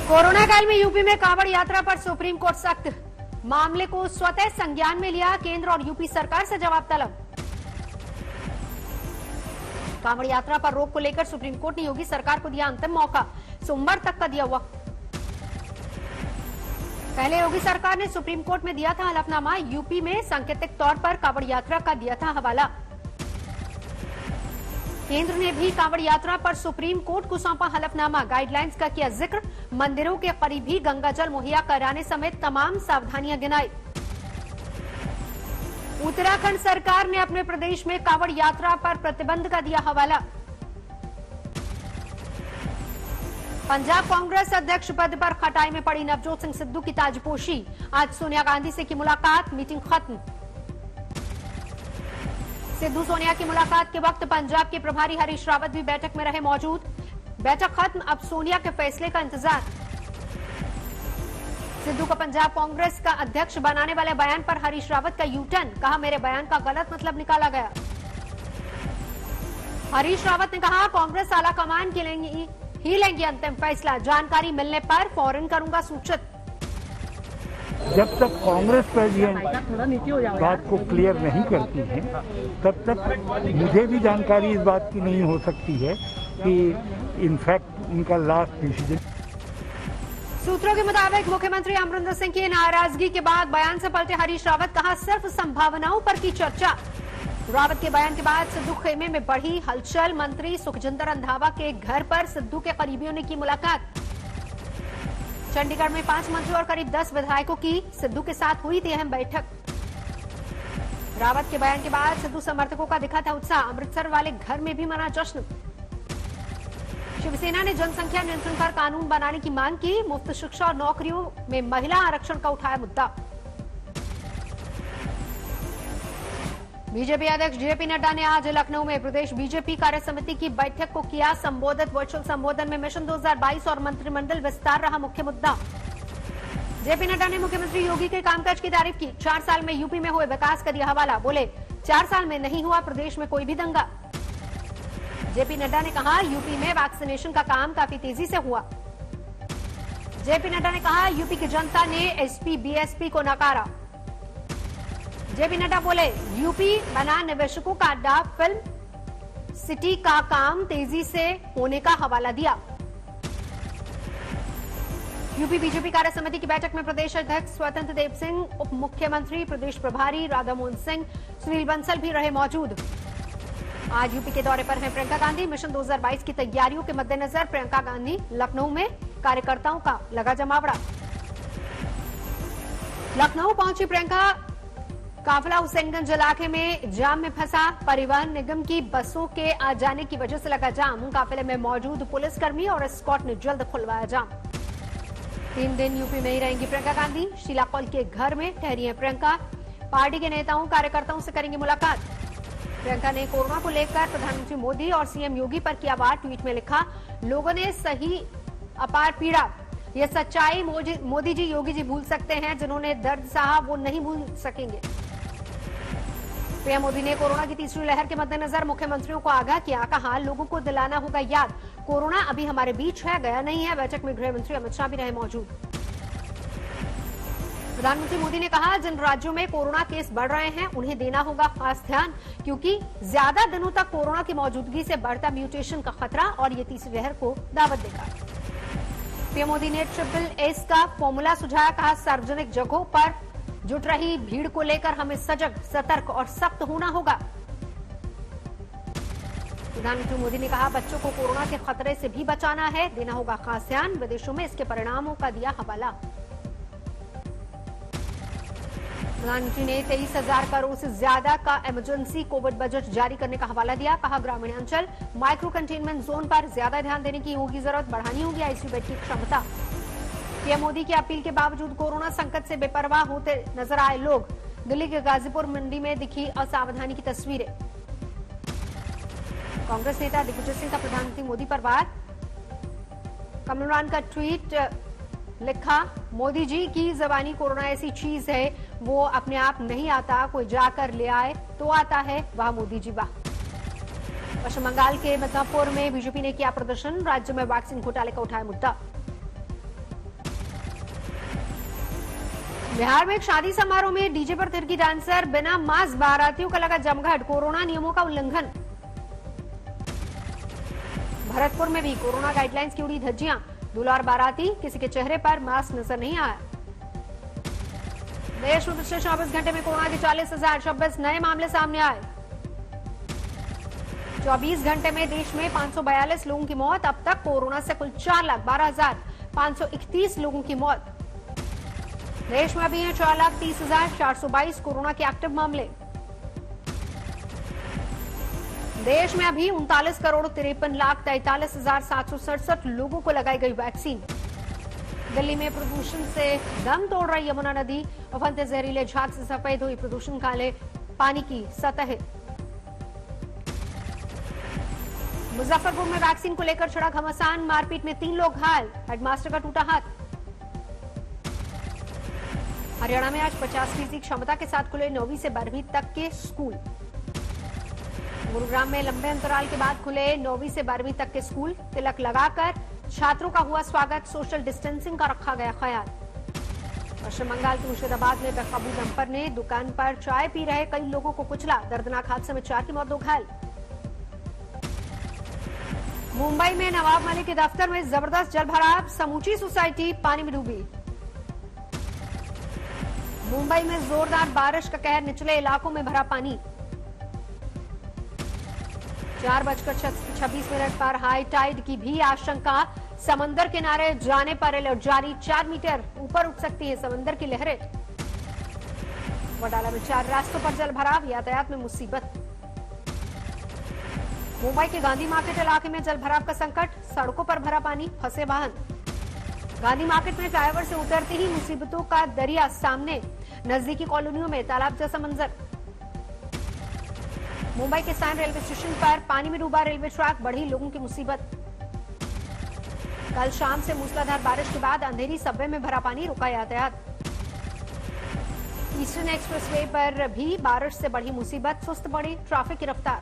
Corona काल में UP में कांवड़ यात्रा पर सुप्रीम कोर्ट सख्त, मामले को स्वतः संज्ञान में लिया, केंद्र और यूपी सरकार से जवाब तलब। कांवड़ यात्रा पर रोक को लेकर सुप्रीम कोर्ट ने योगी सरकार को दिया अंतिम मौका, सोमवार तक का दिया वक्त। पहले योगी सरकार ने सुप्रीम कोर्ट में दिया था हलफनामा, यूपी में सांकेतिक तौर पर कांवड़ यात्रा का दिया था हवाला। केंद्र ने भी कांवड़ यात्रा पर सुप्रीम कोर्ट को सौंपा हलफनामा, गाइडलाइंस का किया जिक्र, मंदिरों के करीब ही गंगाजल मुहैया कराने समेत तमाम सावधानियां गिनाई। उत्तराखंड सरकार ने अपने प्रदेश में कांवड़ यात्रा पर प्रतिबंध का दिया हवाला। पंजाब कांग्रेस अध्यक्ष पद पर खटाई में पड़ी नवजोत सिंह सिद्धू की ताजपोशी, आज सोनिया गांधी से की मुलाकात, मीटिंग खत्म। सिद्धू सोनिया की मुलाकात के वक्त पंजाब के प्रभारी हरीश रावत भी बैठक में रहे मौजूद, बैठक खत्म, अब सोनिया के फैसले का इंतजार। सिद्धू को पंजाब कांग्रेस का अध्यक्ष बनाने वाले बयान पर हरीश रावत का यू टर्न, कहा मेरे बयान का गलत मतलब निकाला गया। हरीश रावत ने कहा कांग्रेस आला कमान के ही लेंगे अंतिम फैसला, जानकारी मिलने पर फौरन करूंगा सूचित। जब तक कांग्रेस प्रेसिडेंट बात को क्लियर नहीं करती है तब तक मुझे भी जानकारी इस बात की नहीं हो सकती है कि इनफैक्ट उनका लास्ट डिसीजन। सूत्रों के मुताबिक मुख्यमंत्री अमरिंदर सिंह की नाराजगी के बाद बयान से पलटे हरीश रावत, कहा सिर्फ संभावनाओं पर की चर्चा। रावत के बयान के बाद सिद्धू खेमे में बढ़ी हलचल, मंत्री सुखजिंदर रंधावा के घर पर सिद्धू के करीबियों ने की मुलाकात। चंडीगढ़ में 5 मंत्रियों और करीब 10 विधायकों की सिद्धू के साथ हुई थी अहम बैठक। रावत के बयान के बाद सिद्धू समर्थकों का दिखा था उत्साह, अमृतसर वाले घर में भी मना जश्न। शिवसेना ने जनसंख्या नियंत्रण पर कानून बनाने की मांग की, मुफ्त शिक्षा और नौकरियों में महिला आरक्षण का उठाया मुद्दा। बीजेपी अध्यक्ष जेपी नड्डा ने आज लखनऊ में प्रदेश बीजेपी कार्य समिति की बैठक को किया संबोधित। वर्चुअल संबोधन में मिशन 2022 और मंत्रिमंडल विस्तार रहा मुख्य मुद्दा। जेपी नड्डा ने मुख्यमंत्री योगी के कामकाज की तारीफ की, 4 साल में यूपी में हुए विकास का दिया हवाला, बोले 4 साल में नहीं हुआ प्रदेश में कोई भी दंगा। जेपी नड्डा ने कहा यूपी में वैक्सीनेशन का काम काफी तेजी से हुआ। जेपी नड्डा ने कहा यूपी की जनता ने एसपी बीएसपी को नकारा। जेपी नड्डा बोले यूपी बना निवेशकों का अड्डा, फिल्म सिटी का काम तेजी से होने का हवाला दिया। यूपी बीजेपी कार्य समिति की बैठक में प्रदेश अध्यक्ष स्वतंत्र देव सिंह, उप मुख्यमंत्री प्रदेश प्रभारी राधा मोहन सिंह, सुनील बंसल भी रहे मौजूद। आज यूपी के दौरे पर हैं प्रियंका गांधी। मिशन 2022 की तैयारियों के मद्देनजर प्रियंका गांधी लखनऊ में कार्यकर्ताओं का लगा जमावड़ा। लखनऊ पहुंची प्रियंका, काफिला हुसैनगंज इलाके में जाम में फंसा, परिवहन निगम की बसों के आ जाने की वजह से लगा जाम, काफिले में मौजूद पुलिसकर्मी और एस्कॉर्ट ने जल्द खुलवाया जाम। 3 दिन यूपी में ही रहेंगी प्रियंका गांधी, शीला कौल के घर में ठहरी है प्रियंका, पार्टी के नेताओं कार्यकर्ताओं से करेंगी मुलाकात। प्रियंका ने कोरोना को लेकर प्रधानमंत्री मोदी और सीएम योगी पर किया वार, ट्वीट में लिखा लोगों ने सही अपार पीड़ा, यह सच्चाई मोदी जी योगी जी भूल सकते हैं, जिन्होंने दर्द सहा वो नहीं भूल सकेंगे। पीएम मोदी ने कोरोना की तीसरी लहर के मद्देनजर मुख्यमंत्रियों को आगाह किया, कहा लोगों को दिलाना होगा याद कोरोना अभी हमारे बीच है, गया नहीं है। बैठक में गृह मंत्री अमित शाह भी रहे मौजूद। प्रधानमंत्री मोदी ने कहा जिन राज्यों में कोरोना केस बढ़ रहे हैं उन्हें देना होगा खास ध्यान, क्योंकि ज्यादा दिनों तक कोरोना की मौजूदगी से बढ़ता म्यूटेशन का खतरा और ये तीसरी लहर को दावत देगा। पीएम मोदी ने SSS का फॉर्मूला सुझाया, कहा सार्वजनिक जगहों पर जुट रही भीड़ को लेकर हमें सजग, सतर्क और सख्त होना होगा। प्रधानमंत्री मोदी ने कहा बच्चों को कोरोना के खतरे से भी बचाना है, देना होगा खास ध्यान। विदेशों में इसके परिणामों का दिया हवाला। प्रधानमंत्री ने 23,000 करोड़ से ज्यादा का इमरजेंसी कोविड बजट जारी करने का हवाला दिया, कहा ग्रामीण अंचल माइक्रो कंटेनमेंट जोन पर ज्यादा ध्यान देने की होगी जरूरत, बढ़ानी होगी आईसीयू बेड की क्षमता। पीएम मोदी की अपील के बावजूद कोरोना संकट से बेपरवाह होते नजर आए लोग, दिल्ली के गाजीपुर मंडी में दिखी असावधानी की तस्वीरें। कांग्रेस नेता दिग्विजय सिंह का प्रधानमंत्री मोदी पर वार, कमल इमरान का ट्वीट, लिखा मोदी जी की जबानी कोरोना ऐसी चीज है वो अपने आप नहीं आता, कोई जाकर ले आए तो आता है, वाह मोदी जी वाह। पश्चिम बंगाल के मिदनापुर में बीजेपी ने किया प्रदर्शन, राज्य में वैक्सीन घोटाले का उठाया मुद्दा। बिहार में एक शादी समारोह में डीजे पर थिरकी डांसर, बिना मास्क बारातियों का लगा जमघट, कोरोना नियमों का उल्लंघन। भरतपुर में भी कोरोना गाइडलाइंस की उड़ी धज्जियां, दूल्हा और बाराती किसी के चेहरे पर मास्क नजर नहीं आया। देश में पिछले 24 घंटे में कोरोना के 40,026 नए मामले सामने आए। 24 घंटे में देश में 542 लोगों की मौत। अब तक कोरोना से कुल 4,12,531 लोगों की मौत। देश में अभी हैं 4,30,422 कोरोना के एक्टिव मामले। देश में अभी 39,53,43,767 लोगों को लगाई गई वैक्सीन। दिल्ली में प्रदूषण से दम तोड़ रही यमुना नदी, उफनते जहरीले झाग से सफेद हुई प्रदूषण काले पानी की सतह। मुजफ्फरपुर में वैक्सीन को लेकर छिड़ा घमासान, मारपीट में 3 लोग घायल, हेडमास्टर का टूटा हाथ। हरियाणा में आज 50% क्षमता के साथ खुले 9वीं से 12वीं तक के स्कूल। गुरुग्राम में लंबे अंतराल के बाद खुले 9वीं से 12वीं तक के स्कूल। तिलक लगाकर छात्रों का हुआ स्वागत, सोशल डिस्टेंसिंग का रखा गया ख्याल। पश्चिम बंगाल के मुर्शिदाबाद में बेकाबू डंपर ने दुकान पर चाय पी रहे कई लोगों को कुचला, दर्दनाक हादसे में 4 की मौत, 2 घायल। मुंबई में नवाब मलिक के दफ्तर में जबरदस्त जलभराव, समूची सोसाइटी पानी में डूबी। मुंबई में जोरदार बारिश का कहर, निचले इलाकों में भरा पानी। 4:26 पर हाई टाइड की भी आशंका, समंदर किनारे जाने पर अलर्ट जारी, 4 मीटर ऊपर उठ सकती है समंदर की लहरें। वडाला में 4 रास्तों पर जलभराव, यातायात में मुसीबत। मुंबई के गांधी मार्केट इलाके में जलभराव का संकट, सड़कों पर भरा पानी, फंसे वाहन। गांधी मार्केट में फ्लाईओवर से उतरते ही मुसीबतों का दरिया सामने, नजदीकी कॉलोनियों में तालाब जैसा मंजर। मुंबई के साइन रेलवे स्टेशन पर पानी में डूबा रेलवे ट्रैक, बढ़ी लोगों की मुसीबत। कल शाम से मूसलाधार बारिश के बाद अंधेरी सबवे में भरा पानी, रुका यातायात। ईस्टर्न एक्सप्रेसवे पर भी बारिश से बढ़ी मुसीबत, सुस्त बढ़ी ट्रैफिक की रफ्तार।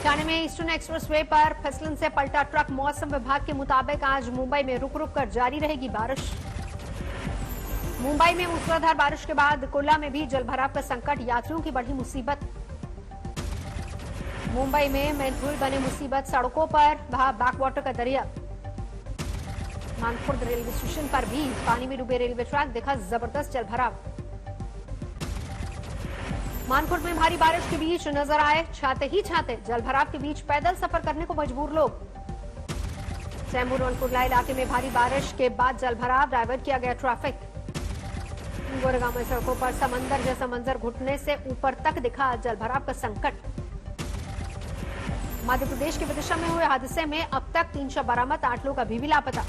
ठाणे में ईस्टर्न एक्सप्रेसवे पर फिसलन से पलटा ट्रक, मौसम विभाग के मुताबिक आज मुंबई में रुक रुक कर जारी रहेगी बारिश। मुंबई में मूसलाधार बारिश के बाद कुल्ला में भी जलभराव का संकट, यात्रियों की बढ़ी मुसीबत। मुंबई में मैनहोल बने मुसीबत, सड़कों पर बहा बैकवाटर का दरिया। मानखुर्द रेलवे स्टेशन पर भी पानी में डूबे रेलवे ट्रैक, देखा जबरदस्त जलभराव। मानखुर्द में भारी बारिश के बीच नजर आए छाते ही छाते, जलभराव के बीच पैदल सफर करने को मजबूर लोग। चैम्बूर और कुर्ला इलाके में भारी बारिश के बाद जलभराव, डायवर्ट किया गया ट्रैफिक। गोरेगांव में सड़कों पर समंदर जैसा मंजर, घुटने से ऊपर तक दिखा जलभराव का संकट। मध्य प्रदेश के विदिशा में हुए हादसे में अब तक 3 शव बरामद, 8 लोग अभी भी लापता।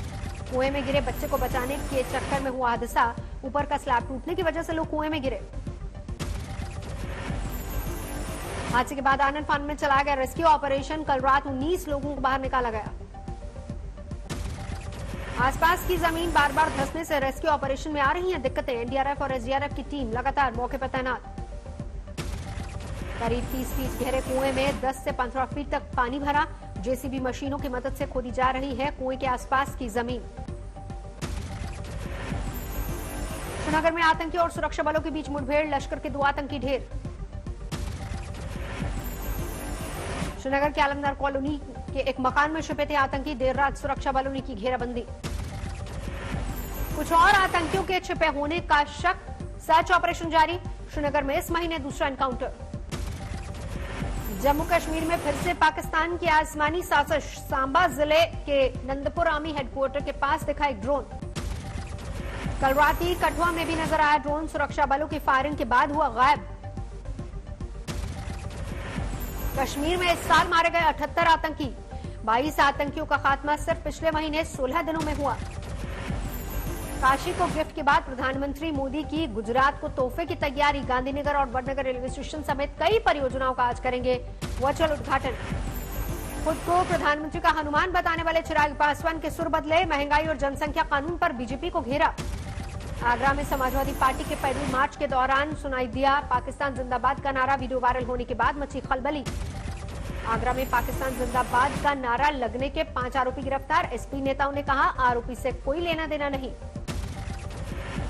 कुएं में गिरे बच्चे को बचाने के चक्कर में हुआ हादसा, ऊपर का स्लैब टूटने की वजह से लोग कुएं में गिरे। हादसे के बाद आनंद फानन में चलाया गया रेस्क्यू ऑपरेशन, कल रात 19 लोगों को बाहर निकाला गया। आसपास की जमीन बार बार धंसने से रेस्क्यू ऑपरेशन में आ रही हैं दिक्कतें, एनडीआरएफ और एसडीआरएफ की टीम लगातार मौके पर तैनात। करीब 30 फीट गहरे कुएं में 10 से 15 फीट तक पानी भरा, जेसीबी मशीनों की मदद से खोदी जा रही है कुएं के आसपास की जमीन। श्रीनगर में आतंकी और सुरक्षा बलों के बीच मुठभेड़, लश्कर के 2 आतंकी ढेर। श्रीनगर के आलमदार कॉलोनी के एक मकान में छिपे थे आतंकी, देर रात सुरक्षा बलों ने की घेराबंदी। कुछ और आतंकियों के छिपे होने का शक, सर्च ऑपरेशन जारी। श्रीनगर में इस महीने दूसरा एनकाउंटर। जम्मू कश्मीर में फिर से पाकिस्तान की आसमानी साजिश, सांबा जिले के नंदपुर आर्मी हेडक्वार्टर के पास दिखा एक ड्रोन। कल रात ही कठुआ में भी नजर आया ड्रोन, सुरक्षा बलों की फायरिंग के बाद हुआ गायब। कश्मीर में इस साल मारे गए 78 आतंकी, 22 आतंकियों का खात्मा सिर्फ पिछले महीने 16 दिनों में हुआ। काशी को गिफ्ट के बाद प्रधानमंत्री मोदी की गुजरात को तोहफे की तैयारी, गांधीनगर और वडनगर रेलवे स्टेशन समेत कई परियोजनाओं का आज करेंगे वर्चुअल उद्घाटन। खुद को प्रधानमंत्री का हनुमान बताने वाले चिराग पासवान के सुर बदले, महंगाई और जनसंख्या कानून पर बीजेपी को घेरा। आगरा में समाजवादी पार्टी के पैदल मार्च के दौरान सुनाई दिया पाकिस्तान जिंदाबाद का नारा, वीडियो वायरल होने के बाद मची खलबली। आगरा में पाकिस्तान जिंदाबाद का नारा लगने के 5 आरोपी गिरफ्तार, एसपी नेताओं ने कहा आरोपी से कोई लेना देना नहीं।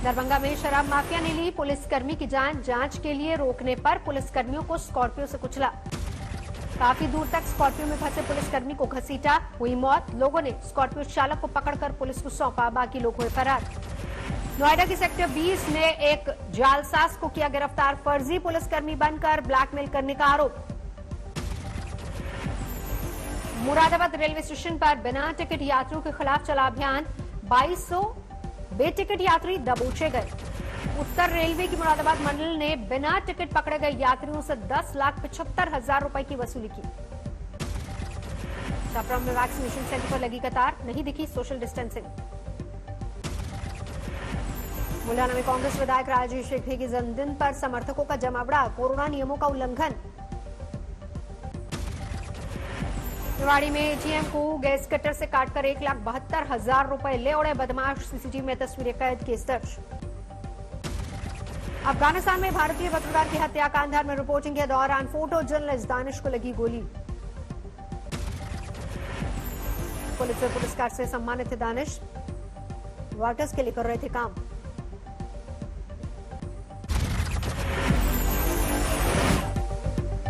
दरभंगा में शराब माफिया ने ली पुलिसकर्मी की जान, जांच के लिए रोकने पर पुलिसकर्मियों को स्कॉर्पियो से कुचला। काफी दूर तक स्कॉर्पियो में फंसे पुलिसकर्मी को घसीटा, हुई मौत। लोगों ने स्कॉर्पियो चालक को पकड़कर पुलिस को सौंपा, बाकी लोग हुए फरार। नोएडा के सेक्टर 20 में एक जालसाज को किया गिरफ्तार, फर्जी पुलिसकर्मी बनकर ब्लैकमेल करने का आरोप। मुरादाबाद रेलवे स्टेशन पर बिना टिकट यात्रियों के खिलाफ चला अभियान, 2200 बेटिकट यात्री दबोचे गए। उत्तर रेलवे की मुरादाबाद मंडल ने बिना टिकट पकड़े गए यात्रियों से 10,75,000 रुपए की वसूली की। छपरा में वैक्सीनेशन सेंटर पर लगी कतार, नहीं दिखी सोशल डिस्टेंसिंग। मुलाना में कांग्रेस विधायक राजेश शेखरे के जन्मदिन पर समर्थकों का जमावड़ा, कोरोना नियमों का उल्लंघन। रेवाड़ी में एटीएम को गैस कटर से काटकर 1,72,000 रुपए ले उड़े बदमाश, सीसीटीवी में तस्वीरें कैद, केस दर्ज। अफगानिस्तान में भारतीय पत्रकार की हत्या, कांधार में रिपोर्टिंग के दौरान फोटो जर्नलिस्ट दानिश को लगी गोली। पुलिस पुरस्कार से सम्मानित थे दानिश, रॉयटर्स के लिए कर रहे थे काम।